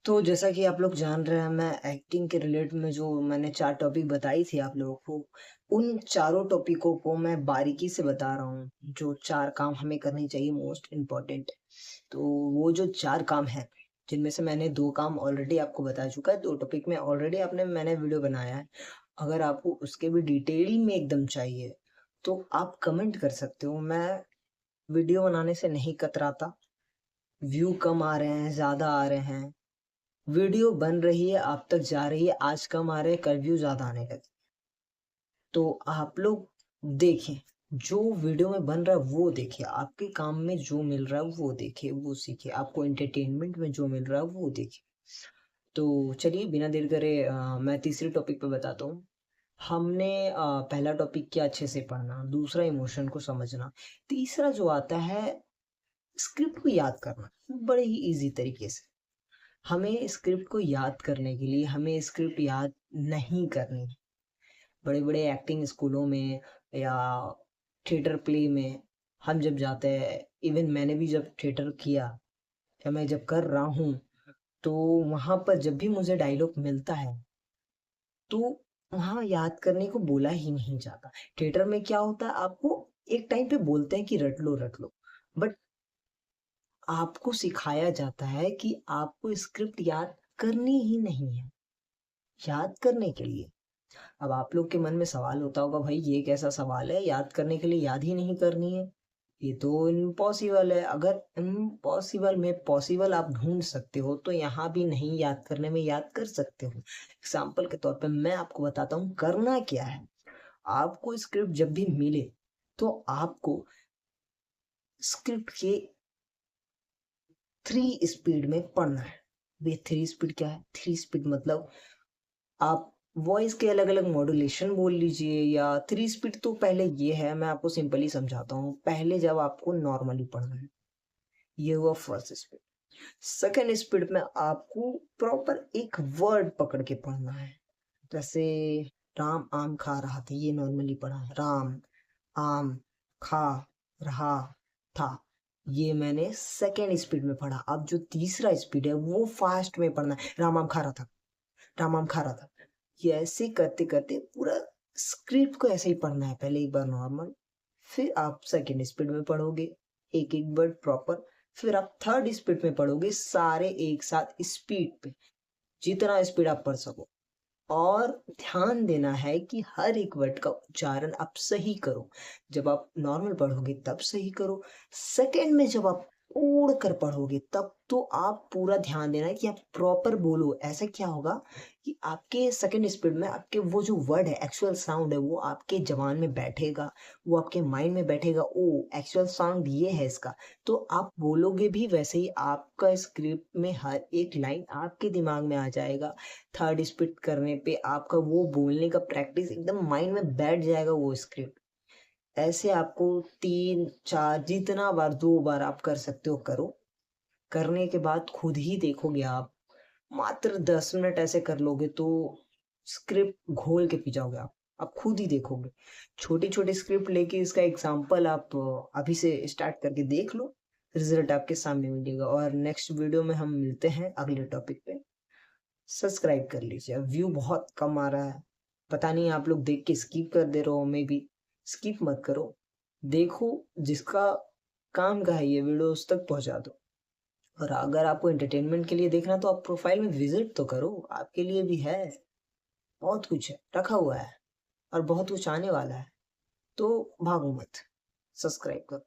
तो जैसा कि आप लोग जान रहे हैं, मैं एक्टिंग के रिलेटेड में जो मैंने 4 टॉपिक बताई थी आप लोगों को, उन चारों टॉपिकों को मैं बारीकी से बता रहा हूँ, जो 4 काम हमें करने चाहिए मोस्ट इम्पोर्टेंट। तो वो जो 4 काम हैं, जिनमें से मैंने 2 काम ऑलरेडी आपको बता चुका है, 2 टॉपिक में ऑलरेडी मैंने वीडियो बनाया है। अगर आपको उसके भी डिटेल में एकदम चाहिए, तो आप कमेंट कर सकते हो। मैं वीडियो बनाने से नहीं कतराता। व्यू कम आ रहे हैं, ज़्यादा आ रहे हैं, वीडियो बन रही है, आप तक जा रही है, आज कम आ रहे हैं, कल व्यू ज़्यादा आने लगे। तो आप लोग देखें, जो वीडियो में बन रहा है वो देखिए, आपके काम में जो मिल रहा है वो देखिए, वो सीखिए, आपको एंटरटेनमेंट में जो मिल रहा है वो देखिए। तो चलिए बिना देर करे मैं तीसरे टॉपिक पे बताता हूँ। हमने पहला टॉपिक किया अच्छे से पढ़ना, दूसरा इमोशन को समझना, तीसरा जो आता है स्क्रिप्ट को याद करना, बड़े ही इजी तरीके से। हमें स्क्रिप्ट को याद करने के लिए हमें स्क्रिप्ट याद नहीं करनी। बड़े बड़े एक्टिंग स्कूलों में या थिएटर प्ले में हम जब जाते हैं, इवन मैंने भी जब थिएटर किया या मैं जब कर रहा हूँ, तो वहाँ पर जब भी मुझे डायलॉग मिलता है, तो वहाँ याद करने को बोला ही नहीं जाता। थिएटर में क्या होता है, आपको एक टाइम पे बोलते हैं कि रट लो, बट आपको सिखाया जाता है कि आपको स्क्रिप्ट याद करनी ही नहीं है। याद करने के लिए अब आप लोग के मन में सवाल होता होगा, भाई ये कैसा सवाल है, याद करने के लिए याद ही नहीं करनी है, ये तो इम्पॉसिबल है। अगर इम्पॉसिबल में पॉसिबल आप ढूंढ सकते हो, तो यहाँ भी नहीं याद करने में याद कर सकते हो। एग्जाम्पल के तौर पे मैं आपको बताता हूँ करना क्या है। आपको स्क्रिप्ट जब भी मिले, तो आपको स्क्रिप्ट के 3 स्पीड में पढ़ना है। वे 3 स्पीड क्या है? 3 स्पीड मतलब आप वॉइस के अलग अलग मॉड्यूलेशन बोल लीजिए, या 3 स्पीड तो पहले ये है, मैं आपको सिंपली समझाता हूँ। पहले जब आपको नॉर्मली पढ़ना है, ये हुआ फर्स्ट स्पीड। सेकेंड स्पीड में आपको प्रॉपर एक वर्ड पकड़ के पढ़ना है। जैसे राम आम खा रहा था, ये नॉर्मली पढ़ा है, राम आम खा रहा था, ये मैंने सेकेंड स्पीड में पढ़ा। अब जो तीसरा स्पीड है वो फास्ट में पढ़ना है, राम आम खा रहा था, राम आम खा रहा था। ये ऐसे करते करते पूरा स्क्रिप्ट को ऐसे ही पढ़ना है। पहले एक बार नॉर्मल, फिर आप सेकेंड स्पीड में पढ़ोगे एक एक वर्ड प्रॉपर, फिर आप थर्ड स्पीड में पढ़ोगे सारे एक साथ स्पीड पे, जितना स्पीड आप पढ़ सको। और ध्यान देना है कि हर एक वर्ड का उच्चारण आप सही करो। जब आप नॉर्मल पढ़ोगे तब सही करो, सेकंड में जब आप उड़ कर पढ़ोगे तब तो आप पूरा ध्यान देना है कि आप प्रॉपर बोलो। ऐसा क्या होगा कि आपके सेकंड स्पीड में आपके वो जो वर्ड है, एक्चुअल साउंड है, वो आपके जबान में बैठेगा, वो आपके माइंड में बैठेगा। ओ, एक्चुअल साउंड ये है इसका, तो आप बोलोगे भी वैसे ही। आपका स्क्रिप्ट में हर एक लाइन आपके दिमाग में आ जाएगा। थर्ड स्पीड करने पे आपका वो बोलने का प्रैक्टिस एकदम माइंड में बैठ जाएगा वो स्क्रिप्ट। ऐसे आपको 3 4 जितना बार 2 बार आप कर सकते हो करो। करने के बाद खुद ही देखोगे आप, मात्र 10 मिनट ऐसे कर लोगे तो स्क्रिप्ट घोल के पी जाओगे आप खुद ही देखोगे। छोटी छोटी स्क्रिप्ट लेके इसका एग्जाम्पल आप अभी से स्टार्ट करके देख लो, रिजल्ट आपके सामने मिलेगा। और नेक्स्ट वीडियो में हम मिलते हैं अगले टॉपिक पे। सब्सक्राइब कर लीजिए। व्यू बहुत कम आ रहा है, पता नहीं आप लोग देख के स्किप कर दे रहे हो, मे बी स्किप मत करो, देखो। जिसका काम का है ये वीडियो उस तक पहुंचा दो। और अगर आपको एंटरटेनमेंट के लिए देखना, तो आप प्रोफाइल में विजिट तो करो, आपके लिए भी है, बहुत कुछ है रखा हुआ है, और बहुत कुछ आने वाला है। तो भागो मत, सब्सक्राइब करो।